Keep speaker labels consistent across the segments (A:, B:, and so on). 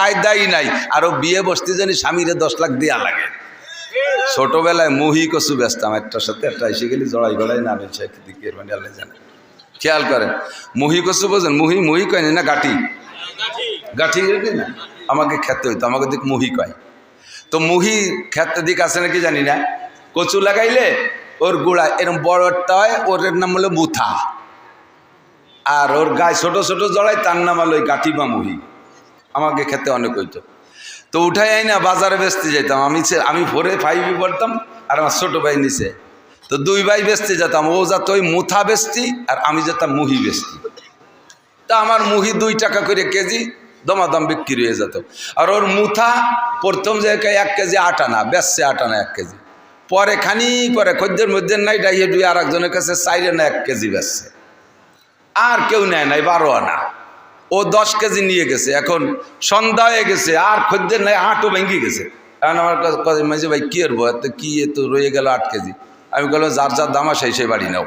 A: কায়দাই নাই। আরো বিয়ে বসতে জানি স্বামীরে 10 লাখ দেওয়া লাগে। ছোটবেলায় মুহি কচু বেচতাম, একটার সাথে একটা এসে গেলি জড়াই গড়াই নামে দিকে মানে আল্লাহ জানে। খেয়াল করেন, মুহি কচু বোঝেন? মুহি মুহি কয় না গাঠি, গাঠি না আমাকে খেতে হইতো, আমাকে দিক মুহি কয়। তো মুহি খেতে দিক আছে নাকি জানি না। কচু লাগাইলে ওর গোড়া এরকম বড়টা হয়, ওর নাম হলো মুথা, আর ওর গায়ে ছোট ছোট জড়াই, তার নাম হলো ওই গাঠি বা মুহি। আমাকে খেতে অনেক হইতো। তো উঠাই আই না বাজারে বেচতে যেতাম। আমি 4 5 পড়তাম, আর আমার ছোট ভাই নিচে। তো 2 ভাই বেচতে যেতাম। ও যেত ওই মুথা বেচতি, আর আমি যেতাম মুহি বেচতি। তা আমার মুহি 2 টাকা করে কেজি দমাদম বিক্রি হয়ে যেত। আর ওর মুথা প্রথম জায়গায় 1 কেজি 8 আনা বেচছে, 8 আনা 1 কেজি। পরে খানিক পরে খদ্দের মধ্যে নাই ডাইয়ে ডুয়ে আর একজনের কাছে 4 আনা 1 কেজি বেচছে। আর কেউ নেয় নাই 12 আনা। ও 10 কেজি নিয়ে গেছে। এখন সন্ধ্যা হয়ে গেছে, আর খদ্দের নাই, হাটও ভেঙে গেছে। এখন আমার কাছে মাঝে ভাই কি করবো, এত কি এত রয়ে গেল 8 কেজি। আমি বললাম যার যার দাম আসে সেই বাড়ি নাও,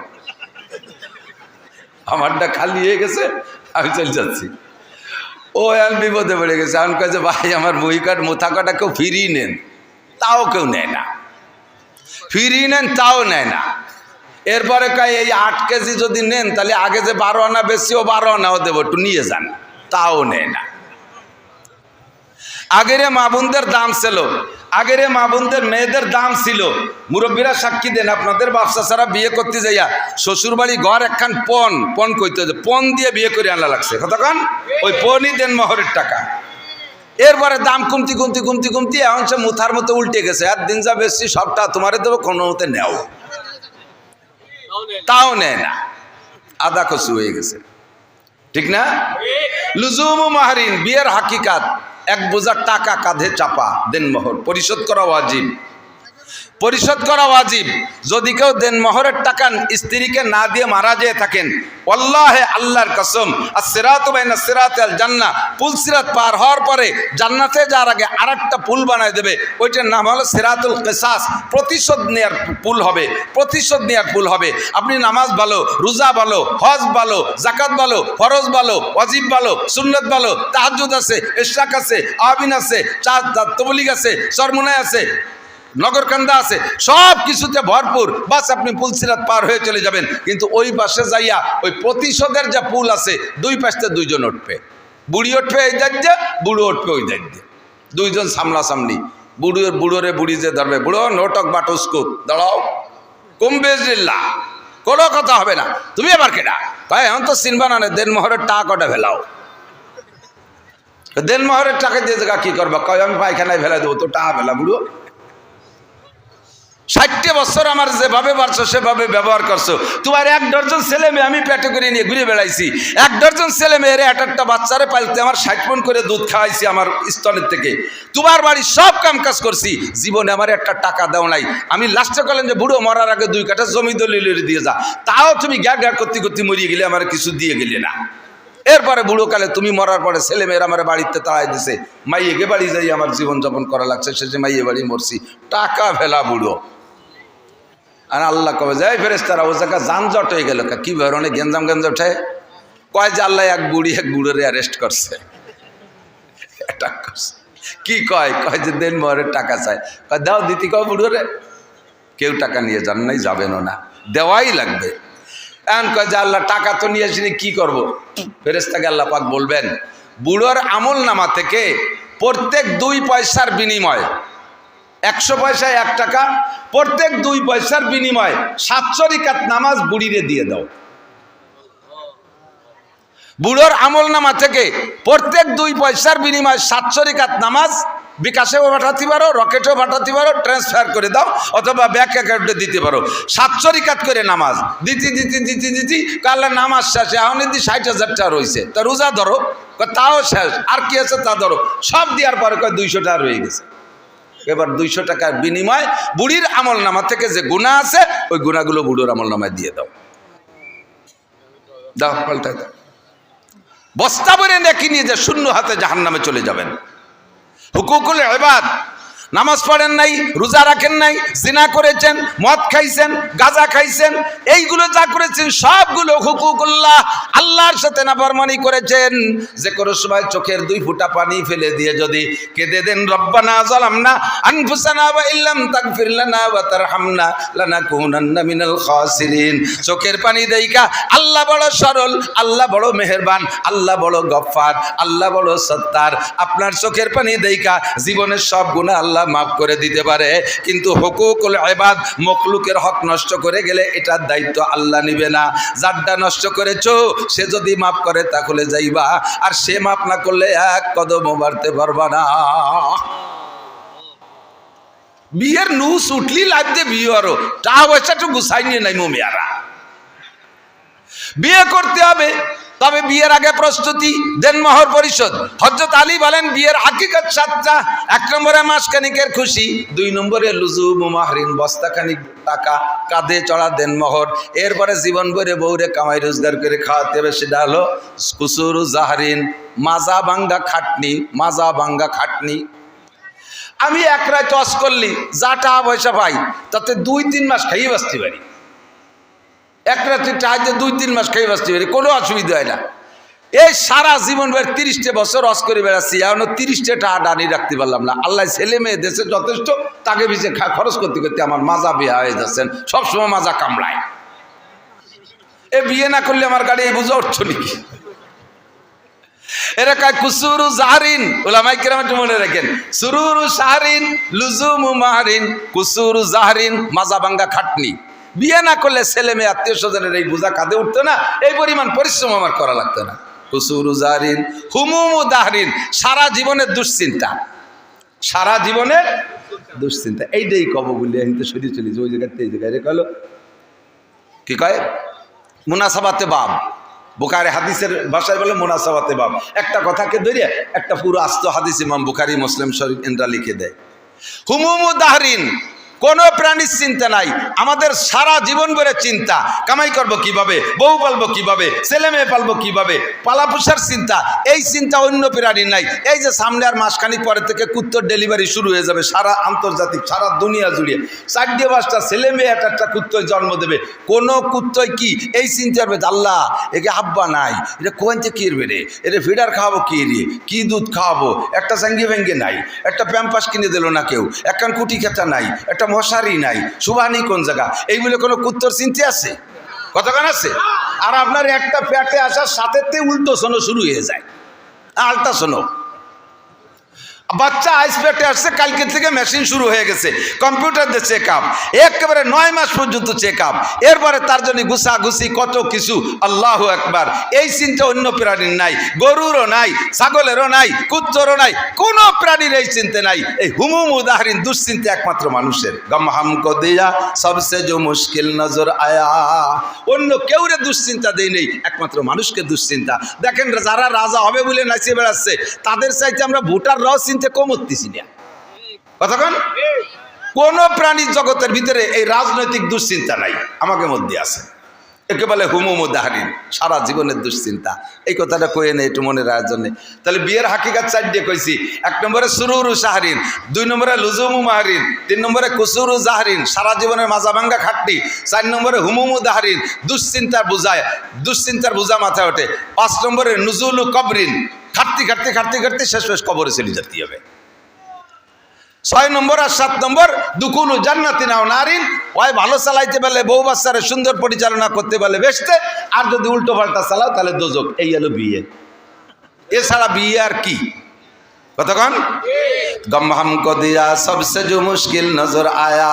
A: আমারটা খালি হয়ে গেছে, আমি চলে যাচ্ছি। ও এখন বিপদে পড়ে গেছে। আমি কাছে ভাই আমার মুহিকাট মুথা কাটা কেউ ফিরিয়ে নেন, তাও কেউ নেয় না। ফিরিয়ে নেন তাও নেয় না। এরপরে কয় এই 8 কেজি যদি নেন তাহলে আগে যে 12 আনা বেশি ও 12 আনাও দেবো, একটু নিয়ে যান, তাও নেয় না। আগের মা বোনদের দাম ছিল, আগের মা বোনদের মেয়েদের দাম ছিল। মুরব্বীরা সাক্ষী দেন, আপনাদের বাচ্চা ছাড়া বিয়ে করতে যাইয়া শ্বশুর বাড়ি ঘর একখান পণ কইতে, পণ দিয়ে বিয়ে করে আনা লাগছে। কতক্ষণ ওই পণই দেন মোহরের টাকা। এরপরে দাম কমতি কমতি কমতি কমতি এখন সে মুথার মতো উল্টে গেছে। আর দিন যা বেশি সবটা তোমারে দেবো, কোনো মতে নেও, তাও নেয় না। আদা কচু হয়ে গেছে, ঠিক না? লুজুমু মাহরিন, বিয়ের হাকিকাত। 1 বোঝা টাকা কাঁধে চাপা, দেনমোহর পরিশোধ করা ওয়াজিব, পরিশোধ করা ওয়াজিব। যদি কেউ দেনমোহরের টাকা স্ত্রীকে না দিয়ে মারা যেয়ে থাকেন, ওয়াল্লাহি আল্লাহর কসম, আস-সিরাতু বাইনা সিরাতি আল জান্নাহ, পুল সিরাত পার হওয়ার পরে জান্নাতে যাওয়ার আগে আরেকটা পুল বানায় দেবে। ওইটার নাম হলো সিরাতুল কিসাস। প্রতিশোধ নেয়ার পুল হবে, প্রতিশোধ নেয়ার পুল হবে। আপনি নামাজ ভালো, রোজা ভালো, হজ ভালো, যাকাত ভালো, ফরজ ভালো, ওয়াজিব ভালো, সুন্নাত ভালো, তাহাজ্জুদ আছে, ইশরাক আছে, আবিন আছে, তাবলীগ আছে, চরমুনায় আছে, নগরকান্দা আছে, সব কিছুতে ভরপুর। বাস আপনি পুলসিরাত পার হয়ে চলে যাবেন। কিন্তু ওই পাশে যাইয়া ওই প্রতিশোধের যে পুল আছে, 2 পাশে 2 জন উঠবে। বুড়ি উঠবে এই দাজ্জে, বুড়ো উঠবে ওই দাজ্জে, 2 জন সামনাসামনি। বুড়োরে বুড়ি যে ধরবে, বুড়ো নোটক বাটুস্কুপ দাঁড়াও, কুম্বেজিল্লা, কোনো কথা হবে না। তুমি আবার কেডা? ভাই এখন তো চিনবা না, দেনমোহরের টাকা কটা ফেলাও। দেনমোহরের টাকা দিয়ে জায়গা কি করবা? কয় আমি পায়খানায় ফেলে দেবো, তো টাকা ফেলা। বুড়ো 60 বছর আমার যেভাবে পারছো সেভাবে ব্যবহার করছো। তোমার 1 ডজন ছেলে মেয়ে আমি পেটে করে নিয়ে ঘুরে বেড়াইছি। 1 ডজন ছেলে মেয়েরে একটা বাচ্চারে পালতে আমার 60 মণ করে দুধ খাওয়াইছি আমার স্তনের থেকে। তোমার বাড়ির সব কাম কাজ করছি, জীবনে আমার একটা টাকা দাও নাই। আমি লাস্টে বললাম যে বুড়ো মরার আগে 2 কাঠা জমি দলিল দিয়ে যা, তাও তুমি গ্যা গ্যা করতে করতে মরিয়ে গেলে, আমার কিছু দিয়ে গেলে না। এরপরে বুড়ো কালে তুমি মরার পরে ছেলে মেয়েরা আমার বাড়িতে তাড়াই দিছে, মাইয়েকে বাড়ি যাই আমার জীবনযাপন করা লাগছে, শেষে মাইয়ে বাড়ি মরছি। টাকা ফেলা বুড়ো। আর আল্লাহ কবে যায় ফেরেশতারা ও জায়গা যানজট হয়ে গেল। কি ধরনের গেঞ্জাম উঠে? কয় যে আল্লাহ এক বুড়োরে অ্যারেস্ট করছে, অ্যাটাক করছে। কি কয়? কয় যে দেনমোহরের টাকা চায়। কয় দাও দিতি, কয় বুড়োরে কেউ টাকা নিয়ে যান নাই, যাবেনও না, দেওয়াই লাগবে। এখন কয় যে আল্লাহ টাকা তো নিয়ে আসিনি, কি করবো? ফেরেশতাকে আল্লাহ পাক বলবেন, বুড়োর আমল নামা থেকে প্রত্যেক 2 পয়সার বিনিময়, 100 পয়সায় 1 টাকা, প্রত্যেক 2 পয়সার বিনিময় 700 রাকাত নামাজ বুড়িরে দিয়ে দাও। বুড়োর আমল নামা থেকে প্রত্যেক 2 পয়সার বিনিময় 700 রাকাত নামাজ বিকাশেও পাঠাতে পারো, রকেটেও পাঠাতে পারো, ট্রান্সফার করে দাও, অথবা ব্যাংক অ্যাকাউন্টে দিতে পারো। 700 রাকাত করে নামাজ দিতি কাল্লা নামাজ শেষে এখন যদি 60,000 টাকা রয়েছে, তা রোজা ধরো, তাও শেষ, আর কি আছে তা ধরো, সব দেওয়ার পরে কয় 200 টাকা রয়ে গেছে। এবার 200 টাকার বিনিময় বুড়ির আমল নামা থেকে যে গুনাহ আছে, ওই গুনাহগুলো বুড়োর আমল নামায় দিয়ে দাও। দাও, পাল্টায় দাও। বস্তা ভরে নেকি নিয়ে যে শূন্য হাতে জাহান্নামে চলে যাবেন। হুকুকুল ইবাদ, নামাজ পড়েন নাই, রোজা রাখেন নাই, জিনা করেছেন, মদ খাইছেন, গাঁজা খাইছেন, এইগুলো যা করেছেন সবগুলো হুকুকুল্লাহ, আল্লাহর সাথে নাফরমানি করেছেন। যে কোনো সময় চোখের 2 ফোঁটা পানি ফেলে দিয়ে যদি কেঁদে দেন, রব্বানা যালামনা আনফুসানা ওয়া ইল্লাম তাগফির লানা ওয়া তারহামনা লানাকুনান্না মিনাল খাসিরিন। চোখের পানি দেইকা আল্লাহ বড় সরল, আল্লাহ বড় মেহেরবান, আল্লাহ বড় গফফার, আল্লাহ বড় সত্তার। আপনার চোখের পানি দেইকা জীবনের সব গুনাহ আল্লাহ মাফ করে দিতে পারে, কিন্তু হুকুকুল ইবাদ, মখলুকের হক নষ্ট করে গেলে এটার দায়িত্ব আল্লাহ নিবে না। যারটা নষ্ট করেছো সে যদি মাফ করে তাহলে যাইবা, আর সে মাফ না করলে এক কদমও বাড়তে পারবা না। বিয়ের নুস উঠলি লাগতে বিয়ে আরো টাকা পয়সা তো গুছাই নিয়ে নাই মমিয়ারা। বিয়ে করতে হবে, তবে বিয়ের আগে প্রস্তুতি, দেনমোহর পরিশোধ। হযরত আলী বলেন বিয়ের হাকিকত 7টা। 1 নম্বরে মাসখানিকের খুশি, 2 নম্বরে লুজুমু মাহরিন, বস্তাখানিক টাকা কাঁধে চড়া দেনমোহর, এরপরে জীবন ভরে বউরে কামাই রোজগার করে খাওয়াতে হবে, সেটা হলো কুসুরু জাহরিন, মাজা ভাঙ্গা খাটনি, মাজা ভাঙ্গা খাটনি। আমি এক রাত টস করলি যা টাকা পয়সা পাই তাতে 2-3 মাস খাইয়ে বাঁচতে পারি। এক রাত্রি টাইতে 2-3 মাস খাইয়ে বাঁচতে পারি, কোনো অসুবিধা হয় না। এই সারা জীবন 30টা বছর অস করে বেড়াচ্ছি, এখনো 30টা টাকা ডানি রাখতে পারলাম না। আল্লাহ ছেলে মেয়ে দেশে যথেষ্ট, তাকে পিছিয়ে খরচ করতে করতে আমার মাজা বিয়া হয়ে যাচ্ছেন, সবসময় মাজা কামড়ায়। এ বিয়ে না করলে আমার গাড়ি এই বুঝে উঠছ নাকি? এরা কয় কুসুরু জাহরিন, উলামায়ে কেরাম একটু মনে রাখেন, সুরুরু শাহরিন লুজুমু মাহরিন, কুসুরু জাহরিন মাজা ভাঙ্গা খাটনি। বিয়ে না করলে ছেলে মেয়ে আত্মীয় স্বজনের এই বোঝা কাঁধে উঠতো না, এই পরিমাণ পরিশ্রম আমার করা লাগতো না। কুসুরু জাহরিন হুমুমু দাহরিন, সারা জীবনের দুশ্চিন্তা, সারা জীবনের দুশ্চিন্তা। এইটাই কব বলি কিন্তু সরিয়ে চলি ওই জায়গাতে, এই জায়গায় রেখে হলো কি কয় মুনাসাবাতে বাব, বুখারী হাদিসের ভাষায় বলে মুনাসাবাতে বাব। একটা কথাকে ধরে একটা পুরো আস্ত হাদিস ইমাম বুখারী মুসলিম শরীফ এনরা লিখে দেয়। হুমুমু দাহরিন, কোনো প্রাণীর চিন্তা নাই, আমাদের সারা জীবন ভরে চিন্তা, কামাই করব কিভাবে, বউ পালবো কিভাবে, ছেলে মেয়ে পালবো কিভাবে, পালাপোষার চিন্তা। এই চিন্তা অন্য প্রাণীর নাই। এই যে সামনে আর মাসখানিক পরে থেকে কুত্তর ডেলিভারি শুরু হয়ে যাবে, সারা আন্তর্জাতিক, সারা দুনিয়া জুড়ে 4-5টা ছেলে মেয়ে একটা কুত্তয় জন্ম দেবে। কোনো কুত্তয় কি এই চিন্তা করবে আল্লাহ একে হাব্বা নাই, এটা কোন থেকে কি রে, এটা ফিডার খাওয়াবো কি রে, কি দুধ খাওয়াবো, একটা জাঙ্গি ভেঙ্গে নাই, একটা প্যাম্পাস কিনে দিল না কেউ, একখান কুটি খেতা নাই, একটা মশারি নাই, সুবানি কোন জায়গা, এইগুলো কোনো কুত্তর চিন্তা আছে? কতক্ষণ আছে? আর আপনার একটা পেটে আসার সাথে উল্টো শোনো শুরু হয়ে যায়, আলটা শোনো। বাচ্চা আইস পেটে আসছে, কালকে থেকে মেশিন শুরু হয়ে গেছে, কম্পিউটার দিয়ে চেক আপ, একেবারে 9 মাস পর্যন্ত চেক আপ, এরপরে তার জন্য ঘুষাঘুষি কত কিছু। আল্লাহু আকবার। এই চিন্তা অন্য প্রাণীর নাই, গরুরও নাই, ছাগলেরও নাই, কুত্তরও নাই, কোনো প্রাণীর এই চিন্তা নাই। এই হুমুমু দাহরিন দুশ্চিন্তা একমাত্র মানুষের। গম হামকো দিয়া সবসে যে মুশকিল নজর আয়া, অন্য কেউরে দুশ্চিন্তা দেই নেই, একমাত্র মানুষকে দুশ্চিন্তা। দেখেন যারা রাজা হবে বলে নাচিয়ে বেড়াচ্ছে, তাদের চাইতে আমরা ভোটাররাও চিন্তা কম হচ্ছি না। কতক্ষণ? কোন প্রাণী জগতের ভিতরে এই রাজনৈতিক দুশ্চিন্তা নাই, আমাকে মধ্যে আছে। একে বলে হুমুমু দাহরিন, সারা জীবনের দুশ্চিন্তা। এই কথাটা কয়ে নেই একটু মনে রাখার জন্য। তাহলে বিয়ের হাকিকাত 4টে কইছি। 1 নম্বরে সুরুরু শাহরিন, 2 নম্বরে লুজুমু মাহরিন, 3 নম্বরে কুসুরু জাহরিন, সারা জীবনের মাজা ভাঙ্গা খাটনি, 4 নম্বরে হুমুমু দাহরিন, দুশ্চিন্তার বোঝায়, দুশ্চিন্তার বোঝা মাথায় ওঠে, 5 নম্বরে নুজুলু কবরিন, খাটতে খাটতে খাটতে খাটতে শেষ কবরে চলে যেতে হবে। 6 নম্বর আর 7 নম্বর দুকুলু জান্নাতি নাও নারিন, ওই ভালো চালাইতে পারলে বউ বাচ্চারে সুন্দর পরিচালনা করতে পারলে বেশতে, আর যদি উল্টো পাল্টা চালাও তাহলে দোজক। এই হলো বিয়ে। এছাড়া বিয়ে আর কি? কতক্ষণ? গম হামকো দিয়া সবসে যে মুশকিল নজর আয়া।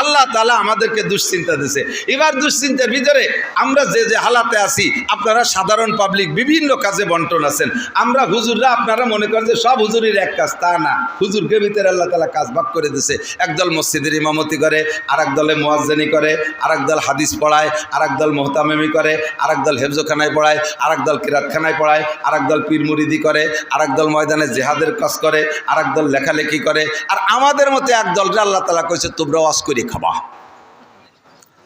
A: আল্লাহ তাআলা আমাদেরকে দুশ্চিন্তা দিয়েছে। এবার দুশ্চিন্তার ভিতরে আমরা যে যে হালাতে আছি, আপনারা সাধারণ পাবলিক বিভিন্ন কাজে বন্টন আছেন। আমরা হুজুররা, আপনারা মনে করেন যে সব হুজুরের এক কাজ, তা না। হুজুরকে ভিতরে আল্লাহ তাআলা কাজ ভাগ করে দিয়েছে। একদল মসজিদের ইমামতি করে, আরেক দলে মুয়াজ্জিনি করে, আরেক দল হাদিস পড়ায়, আরেক দল মুহতামিমি করে, আরেক দল হেফজখানায় পড়ায়, আরেক দল কিরাতখানায় পড়ায়, আরেক দল পীর মুরিদি করে, আরেক দল ময়দানে জিহাদের কাজ করে, আরেক দল লেখালেখি করে। আর আমাদের মতো এক দলটা আল্লাহ তাআলা কইছে তোমরা ওয়াজ করে খাবা।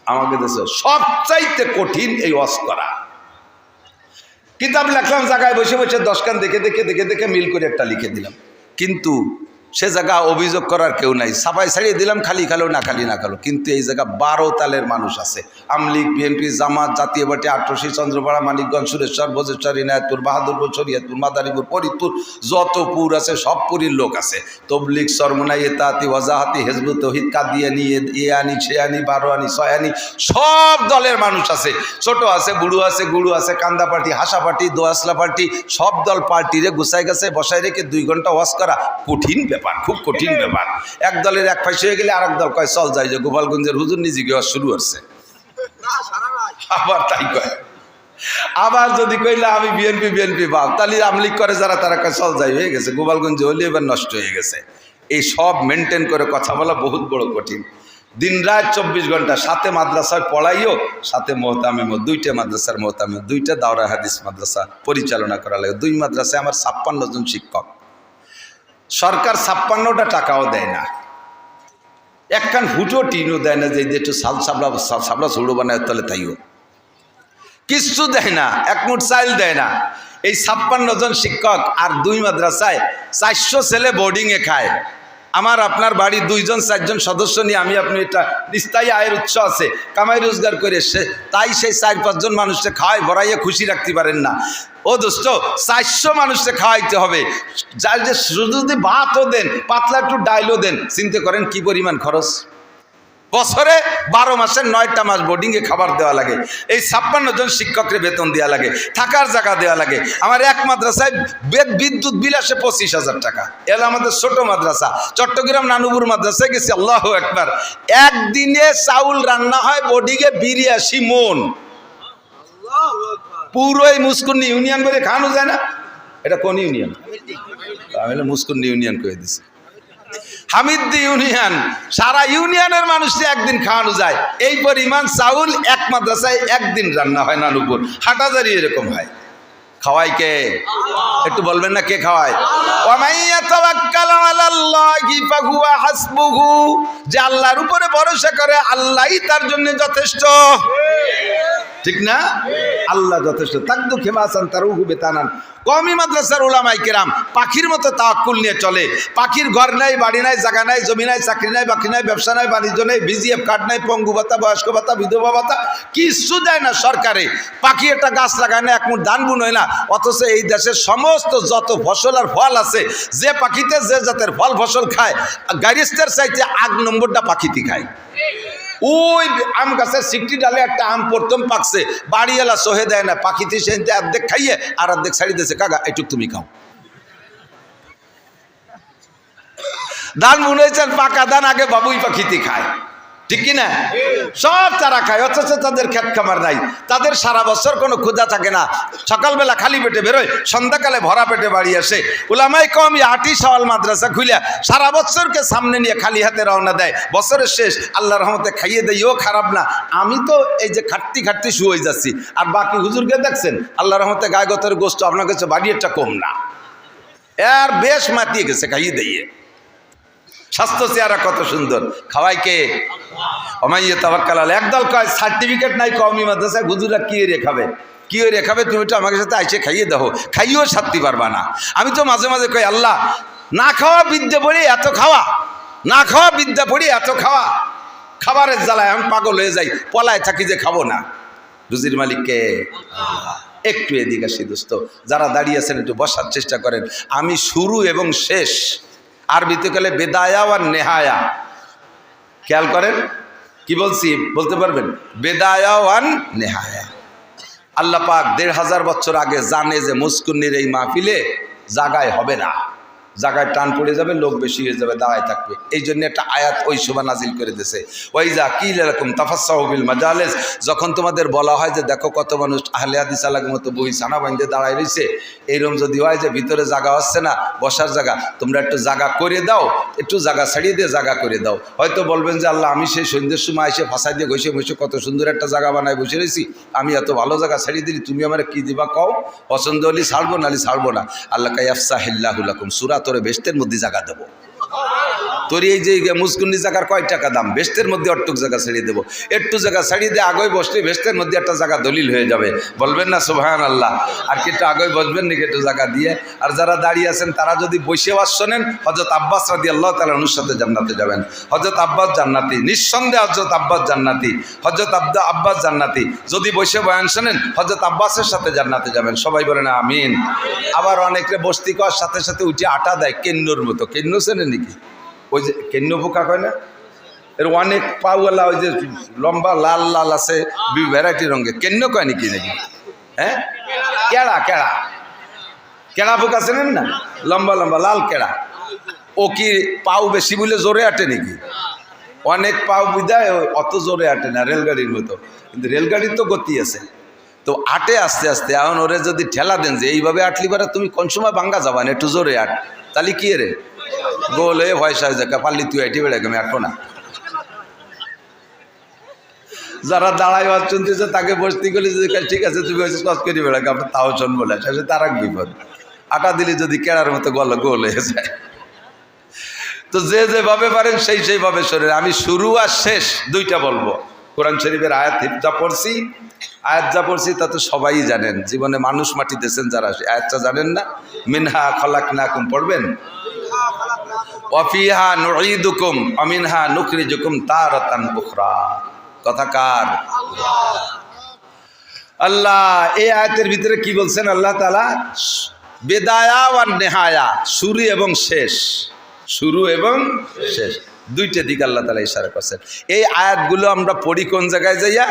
A: আমাকে দেশে সবচাইতে কঠিন এই ওয়াজ করা। কিতাব লেখলাম, জায়গায় বসে বসে 10 খান দেখে দেখে মিল করে একটা লিখে দিলাম, কিন্তু সে জায়গা অভিযোগ করার কেউ নাই, সাফাই ছাড়িয়ে দিলাম, খালি খালো না খালি না খালো। কিন্তু এই জায়গা 12 তালের মানুষ আছে, আমলিগ, বিএনপি, জামাত, জাতীয় পার্টি, আটরশি, চন্দ্রপাড়া, মানিকগঞ্জ, সুরেশ্বর, বজেশ্বর, ইনায়তপুর, বাহাদুরপুর, শরীয়তপুর, মাদারীপুর, ফরিদপুর, যত পুর আছে সব পুরীর লোক আছে। তবলিগ, সরমনাই, এতাহাতি, ওয়াজাহাতি, হেজবুত তৌহিদ, কাদিয়ানি, ইয়ানি, শেয়ানি, বারোয়ানি, ছয়ানি, সব দলের মানুষ আছে। ছোট আছে, বুড়ো আছে, গুড়ু আছে, কান্দা পার্টি, হাসা পার্টি, দোয়াসলা পার্টি, সব দল পার্টিরে গুছাই গেছে বসায় রেখে 2 ঘন্টা ওয়াজ করা কঠিন ব্যাপার, খুব কঠিন ব্যাপার। এক দলের এক ফাঁসি হয়ে গেলে আরেক দল কয় চল যাই, যে গোপালগঞ্জের হুজুর নিজে গিয়ে শুরু হচ্ছে, আবার তাই কয়। আবার যদি কইলে আমি বিএনপি বাপ, তাহলে আমলিগ করে যারা, তারা কয় চল যাই, হয়ে গেছে গোপালগঞ্জে হলে এবার নষ্ট হয়ে গেছে। এই সব মেনটেন করে কথা বলা বহুত বড় কঠিন। দিন রাত 24 ঘন্টা, সাথে মাদ্রাসায় পড়াইও, সাথে মোহতামিম, 2টে মাদ্রাসার মোহতামিম, 2টা দাওরা হাদিস মাদ্রাসা পরিচালনা করা লাগে। 2 মাদ্রাসায় আমার 56 জন শিক্ষক। সরকার 56টা টাকাও দেয় না, একখান ফুটো টিনও দেয় না যে একটু সাবলা ছুড়ো বানায় তাহলে তাইও কিচ্ছু দেয় না, 1 মুঠ চাইল দেয় না। এই 56 জন শিক্ষক আর 2 মাদ্রাসায় 400 ছেলে বোর্ডিংয়ে খায়। আমার আপনার বাড়ি 2 জন 4 জন সদস্য নিয়ে আমি আপনি এটা স্থায়ী আয়ের উৎস আছে, কামাই রোজগার করে তাই সেই 4-5 জন মানুষকে খাওয়াই ভরাইয়ে খুশি রাখতে পারেন না। ও দোস্ত, 400 মানুষকে খাওয়াইতে হবে, যার যে শুধু যদি ভাতও দেন, পাতলা একটু ডাইলও দেন, চিন্তা করেন কি পরিমাণ খরচ। বছরে 12 মাসের 9টা মাস বোর্ডিংয়ে খাবার দেওয়া লাগে। এই 56 জন শিক্ষকের বেতন দেওয়া লাগে, থাকার জায়গা দেওয়া লাগে। আমার এক মাদ্রাসায় বিদ্যুৎ বিল আসে 25,000 টাকা। এলো আমাদের ছোট মাদ্রাসা। চট্টগ্রাম নানুপুর মাদ্রাসায় গেছি, আল্লাহু আকবার, একদিনে চাউল রান্না হয় বোর্ডিংয়ে 82 মন। পুরোই মুস্কুন্নি ইউনিয়ন করে খাওয়ানো যায় না। এটা কোন ইউনিয়ন? আমি মুস্কুন্নি ইউনিয়ন করে দিছি, হামিদ্দি ইউনিয়ন। সারা ইউনিয়নের মানুষকে একদিন খাওয়ানো যায়। এই পরিমাণ চাউল এক মাদ্রাসায় একদিন রান্না হয়। নানুপুর, হাটাজারি এরকম হয়। খাওয়াই কে? একটু বলবেন না কে খাওয়ায়? যে আল্লাহর উপরে ভরসা করে আল্লাহই তার জন্য যথেষ্ট, ঠিক না? আল্লাহ যথেষ্ট। তাকদু খেমাসান তারুহু বেতানান। কওমি মাদ্রাসার উলামায়ে কেরাম পাখির মতো তাওয়াক্কুল নিয়ে চলে। পাখির ঘর নাই, বাড়ি নাই, জায়গা নাই, জমি নাই, চাকরি নাই, বাকি নাই, ব্যবসা নাই, বাণিজ্য নাই, বিজিএফ কার্ড নাই, পঙ্গু ভাতা, বয়স্ক ভাতা, বিধবা ভাতা, কিছু দেয় না সরকারে। পাখি একটা গাছ লাগায় না, 1 মুঠ ধান বুনয় না। অথচ এই দেশের সমস্ত যত ফসল আর ফল আছে, যে পাখিতে যে জাতের ফল ফসল খায়, গারিস্তের চাইতে 8 নম্বরটা পাখিতে খায়। ওই আম গাছের 60 ডালে একটা আম প্রথম পাকছে, বাড়িওয়ালা সহে দেয় না, পাখিতে সে অর্ধেক খাইয়ে আর অর্ধেক ছাড়ি দিয়েছে, কাকা এইটুক তুমি খাও। ধান বুনেছেন, পাকা ধান আগে বাবুই পাখিতে খায়, ঠিক কিনা? সব তারা খায়, অথচ তাদের ক্ষেত খামার নাই। তাদের সারা বছর কোনো ক্ষুধা থাকে না। সকালবেলা খালি পেটে বেরোয়, সন্ধ্যাকালে ভরা পেটে বাড়ি আসে। উলামায়ে কেরাম আটি সওয়াল মাদ্রাসা খুলে সারা বছরকে সামনে নিয়ে খালি হাতে রওনা দেয়। বছরের শেষ আল্লাহর রহমতে খাইয়ে দেয়, ও খারাপ না। আমি তো এই যে খাটতে শুয়ে যাচ্ছি, আর বাকি হুজুরকে দেখছেন আল্লাহর রহমতে গায়ে গতের গোস্ত আপনার কাছে বাড়িয়েটা কম না, এর বেশ মাতিয়ে গেছে খাইয়ে দিয়ে। স্বাস্থ্য চেহারা কত সুন্দর, খাওয়াই কে? ওমাইয়া তাওয়াক্কাল আলাইহি। একদল কয় সার্টিফিকেট নাই কওমি মাদ্রাসায়, হুজুরা কি রেখাবে, কি রেখাবে? তুমি তো আমাকে সাথে আইসে খাইয়ে দাও, খাইয়েও সারতে পারবা না। আমি তো মাঝে মাঝে কই, আল্লাহ না খাওয়া বিদ্যা পড়ি এত খাওয়া, না খাওয়া বিদ্যা পড়ি এত খাওয়া, খাবারের জ্বালায় আমি পাগল হয়ে যাই, পলায় থাকি যে খাবো না। রুজির মালিককে একটু এদিকে আসি দোস্ত, যারা দাঁড়িয়ে আছেন একটু বসার চেষ্টা করেন। আমি শুরু এবং শেষ, আরবিতে গেলে বেদায়া আর নেহায়া, খেয়াল করেন কি বলছি, বলতে পারবেন? বেদায়া আর নেহায়া। আল্লাহ পাক 1500 বছর আগে জানে যে মুস্কুন্নির এই মাহফিলে জায়গায় হবে না, জায়গায় টান পড়ে যাবে, লোক বেশি হয়ে যাবে, দাঁড়ায় থাকবে। এই জন্য একটা আয়াত ওই সময় নাজিল করে দিয়েছে, ওয়াইজা কিল লাকুম তাফাসসাহু বিল মাজালিস। যখন তোমাদের বলা হয় যে দেখো কত মানুষ আহলে হাদিস আলাগের মতো বই ছানা বাঁধে দাঁড়ায় রয়েছে, এইরকম যদি হয় যে ভিতরে জায়গা হচ্ছে না, বসার জায়গা, তোমরা একটু জায়গা করে দাও, একটু জায়গা ছাড়িয়ে দিয়ে জায়গা করে দাও। হয়তো বলবেন যে আল্লাহ আমি সেই সন্ধ্যের সময় এসে ফাঁসাই দিয়ে ঘষে বসে কত সুন্দর একটা জায়গা বানায় বসে রয়েছি, আমি এত ভালো জায়গা ছাড়িয়ে দিলি, তুমি আমার কি দিবা কও, পছন্দ হলে ছাড়বো নাহলে ছাড়বো না। আল্লাহ কাইয়াফসাহিল্লাহু লাকুম, সূরা তোরে বেহেশতের মধ্যে জায়গা দেবো। তোর এই যে মুসকুন্নি জায়গার কয় টাকা দাম, বেস্তের মধ্যে অট্টুক জায়গা ছেড়ে দেবো, একটু জায়গা ছাড়িয়ে দিয়ে আগে বসলে বেস্তের মধ্যে একটা জায়গা দলিল হয়ে যাবে, বলবেন না সুবহানাল্লাহ? আর কি একটু আগে বসবেন নাকি একটু জায়গা দিয়ে? আর যারা দাঁড়িয়ে আছেন তারা যদি বসেও শোনেন, হযরত আব্বাস রাদিয়াল্লাহু তাআলা আনহুর সাথে জান্নাতে যাবেন। হযরত আব্বাস জান্নাতি, নিঃসন্দেহে হযরত আব্বাস জান্নাতি, হযরত আব্বাস জান্নাতি। যদি বসে বয়ান শোনেন হযরত আব্বাসের সাথে জান্নাতে যাবেন। সবাই বলেন আমিন। আবার অনেকে বস্তি করার সাথে সাথে উঠে আটা দেয় কেন্নুর মতো। কেন্নু চেনেন নাকি? ওই যে কেন্নু পোকা কয় না, এর অনেক পাওয়ালা, ওই যে লম্বা লাল লাল আছে ভ্যারাইটি রঙের, কেন্নু কয় নাকি? নাকি হ্যাঁ, কেড়া কেড়া কেড়া পোকা চেনেন না? লম্বা লম্বা লাল কেড়া। ও কি পাও বেশি বলে জোরে আটে নাকি? অনেক পাও বিদায় অত জোরে আটে না, রেলগাড়ির মতো। কিন্তু রেলগাড়ির তো গতি আছে, তো আটে আস্তে আস্তে। এখন ওরে যদি ঠেলা দেন যে এইভাবে আটলি পারে তুমি কোন সময় ভাঙ্গা যাবা না, একটু জোরে আট, তাহলে কি রে গোল হয়ে ভয় সাজ দেখা পারলি তুই আইটি বেড়ে আমি আটবো না। যারা দাঁড়াই বাদ শুনতেছে তাকে বসতি করলে যদি ঠিক আছে তুমি কাজ করি বেড়াকে, আপনার তাও শোন বলে আসে, তার এক বিপদ। আটা দিলে যদি কেড়ার মতো গোল হয়ে যায়। তো যে যেভাবে পারেন সেই সেইভাবে শরীর। আমি শুরু আর শেষ দুইটা বলবো। কোরআন শরীফের আয়াত যা পড়ছি তা তো সবাই জানেন। জীবনে মানুষ মাটি দিয়েছেন যারা, আয়াতটা জানেন না? মিনহা খালাকনাকুম পড়বেন, ওয়াফিহা নুঈদুকুম ওয়া মিনহা নুখরিজুকুম তারাতান উখরা। কথা কার? আল্লাহ এই আয়াতের ভিতরে কি বলছেন? আল্লাহ তাআলা বেদায়া ওয়া নেহায়া, শুরু এবং শেষ, শুরু এবং শেষ দুইটা দিক আল্লাহ তাআলা ইশারা করছেন। এই আয়াতগুলো আমরা পড়ি কোন জায়গায় যাইয়া?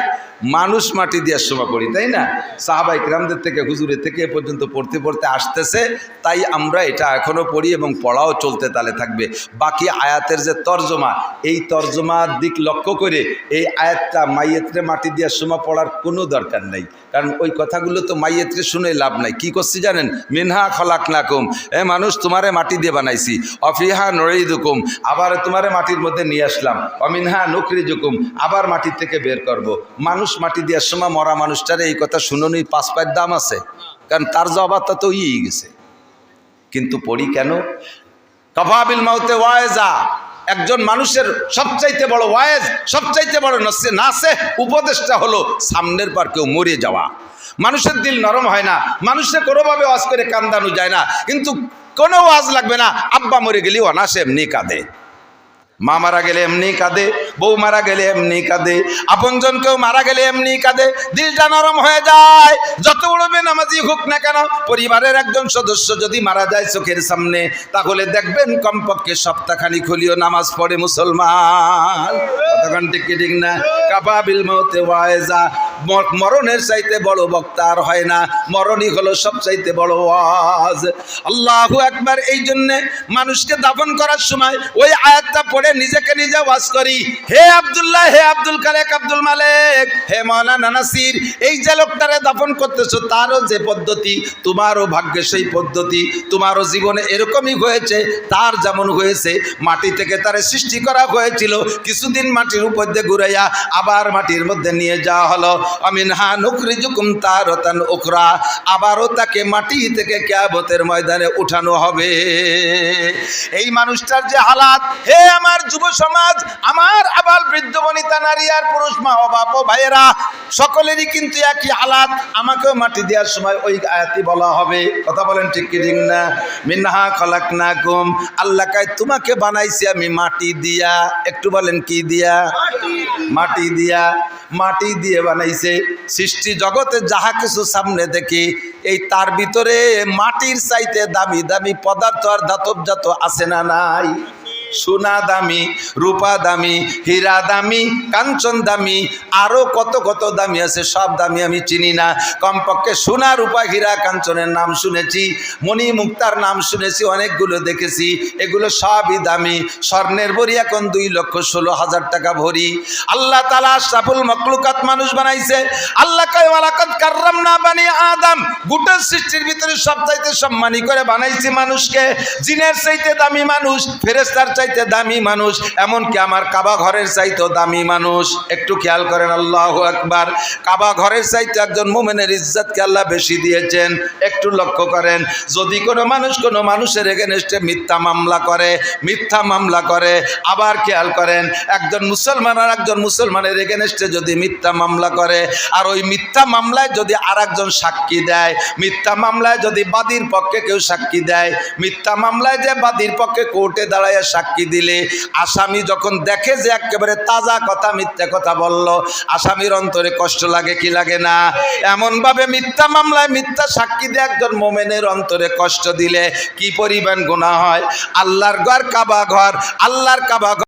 A: মানুষ মাটি দেওয়ার সময় পড়ি, তাই না? সাহাবায়ে কিরামদের থেকে, হুজুরের থেকে এ পর্যন্ত পড়তে পড়তে আসতেছে, তাই আমরা এটা এখনো পড়ি এবং পড়াও চলতে তালে থাকবে। বাকি আয়াতের যে তর্জমা, এই তর্জমার দিক লক্ষ্য করে এই আয়াতটা মাইয়েতরে মাটি দেওয়ার সময় পড়ার কোনো দরকার নাই, কারণ ওই কথাগুলো তো মাইয়েতরে শুনে লাভ নাই। কি করছি জানেন? মিনহা খলাকনাকুম, এ মানুষ তোমারে মাটি দিয়ে বানাইছি, অফিহা নুঈদুকুম, আবার তোমারে মাটির মধ্যে নিয়ে আসলাম, অমিনহা নুখরিজুকুম, আবার মাটির থেকে বের করব। মানুষ মাটি দেওয়ার সময় মরা মানুষটারে এই কথা শুনুনি 5 পায়ের দাম আছে, কারণ তার জবাবটা তো ইয়ে গেছে। কিন্তু পড়ি কেন? কাফাবিল মাউতে ওয়াইজা, একজন মানুষের সবচাইতে বড় ওয়াইজ, সবচাইতে বড় নাসে উপদেশটা হলো সামনের পর কেউ মরে যাওয়া। মানুষের দিল নরম হয় না, মানুষের কোনোভাবে ওয়াজ করে কান্দানো যায় না, কিন্তু কোনো ওয়াজ লাগবে না। আব্বা মরে গেলে অনাসে এমনি কাঁদে, মা মারা গেলে এমনি কাঁদে, বউ মারা গেলে এমনি কাঁদে, আপনজন কেউ মারা গেলে এমনি কাঁদে, দিলটা নরম হয়ে যায়। যত বড় বেনামাজি হোক না কেন, পরিবারের একজন সদস্য যদি মারা যায় চোখের সামনে, তাহলে দেখবেন কমপক্ষে সপ্তাহখানিক হলেও নামাজ পড়ে মুসলমান। কতক্ষণ ঠিক ঠিক না? কাফাবিল মাউতে ওয়াইজা, মরণের চাইতে বড় বক্তা আর হয় না, মরণই হলো সবচাইতে বড় ওয়াজ। আল্লাহু আকবার। এই জন্যে মানুষকে দাফন করার সময় ওই আয়াতটা পড়ে নিজেকে নিজে ওয়াজ করি, হে আব্দুল্লাহ, হে আব্দুল খালেক, আব্দুল মালেক, হে মাওলানা নাসির, এই যে লোকটারে দাফন করতেছো তারও যে পদ্ধতি, তোমারও ভাগ্যে সেই পদ্ধতি, তোমারও জীবনে এরকমই হয়েছে, তার যেমন হয়েছে। মাটি থেকে তারে সৃষ্টি করা হয়েছিল, কিছুদিন মাটির উপর দিয়ে ঘুরাইয়া আবার মাটির মধ্যে নিয়ে যাওয়া হলো, আমিনহা নুখরিজুকুম তারাতান উখরা, আবারও তাকে মাটি থেকে কিয়ামতের ময়দানে উঠানো হবে। এই মানুষটার যে হালাত, হে আমার যুব সমাজ, আমার আবাল বৃদ্ধ বনিতা, নারী আর পুরুষ, মা ও বাপ ও ভাইয়েরা, সকলেরই কিন্তু একই হালাত। আমাকেও মাটি দেওয়ার সময় ওই আয়াতই বলা হবে। কথা বলেন ঠিক কি ঠিক না? মিনহা খলাকনাকুম, আল্লাহ কয় তোমাকে বানাইছি আমি মাটি দিয়া। একটু বলেন কি দিয়া? মাটি দিয়া। মাটি দিয়ে বানাইছে। সৃষ্টি জগতে যাহা কিছু সামনে দেখি, এই তার ভিতরে মাটির চাইতে দামি দামি পদার্থ আর ধাতব জাত আছে না নাই? সোনা দামি, রূপা দামি, হীরা দামি, কাঞ্চন দামি, আরো কত কত দামি আছে, সব দামি আমি চিনি না। কমপক্ষে সোনা, রূপা, হীরা, কাঞ্চনের নাম শুনেছি, মণি মুক্তার নাম শুনেছি, অনেকগুলো দেখেছি, এগুলো সবই দামি। স্বর্ণের ভরি এখন 2,16,000 টাকা ভরি। আল্লাহ তাআলা আশরাফুল মাখলুকাত মানুষ বানাইছে। আল্লাহ কয় ওয়ালাকাদ কাররামনা বানি আদম, গোটা সৃষ্টির ভিতরে সবচাইতে সম্মানী করে বানাইছি মানুষকে। জিনের চাইতে দামি মানুষ, ফেরেশতার চাইতে দামি মানুষ, এমনকি আমার কাবা ঘরের চাইতেও দামি মানুষ। একটু খেয়াল করেন, আল্লাহু আকবার। কাবা ঘরের চাইতে একজন মুমিনের ইজ্জতকে আল্লাহ বেশি দিয়েছেন। একটু লক্ষ্য করেন, যদি কোনো মানুষের এগেনস্টে মিথ্যা মামলা করে, আবার খেয়াল করেন, একজন মুসলমান আর একজন মুসলমানের এগেনস্টে যদি মিথ্যা মামলা করে, আর ওই মিথ্যা মামলায় যদি আর একজন সাক্ষী দেয়, মিথ্যা মামলায় যদি বাদীর পক্ষে কেউ সাক্ষী দেয়, মিথ্যা মামলায় যে বাদীর পক্ষে কোর্টে দাঁড়ায় সাক্ষী দিলে আসামি যখন দেখে যে একেবারে তাজা কথা, মিথ্যা কথা বলল, আসামির অন্তরে কষ্ট লাগে কি লাগে না? এমনভাবে মিথ্যা মামলায় মিথ্যা সাক্ষী দিয়ে একজন মোমেনের অন্তরে কষ্ট দিলে কি পরিমাণ গুনাহ হয়। আল্লাহর ঘর কাবা ঘর, আল্লাহর কাবা ঘর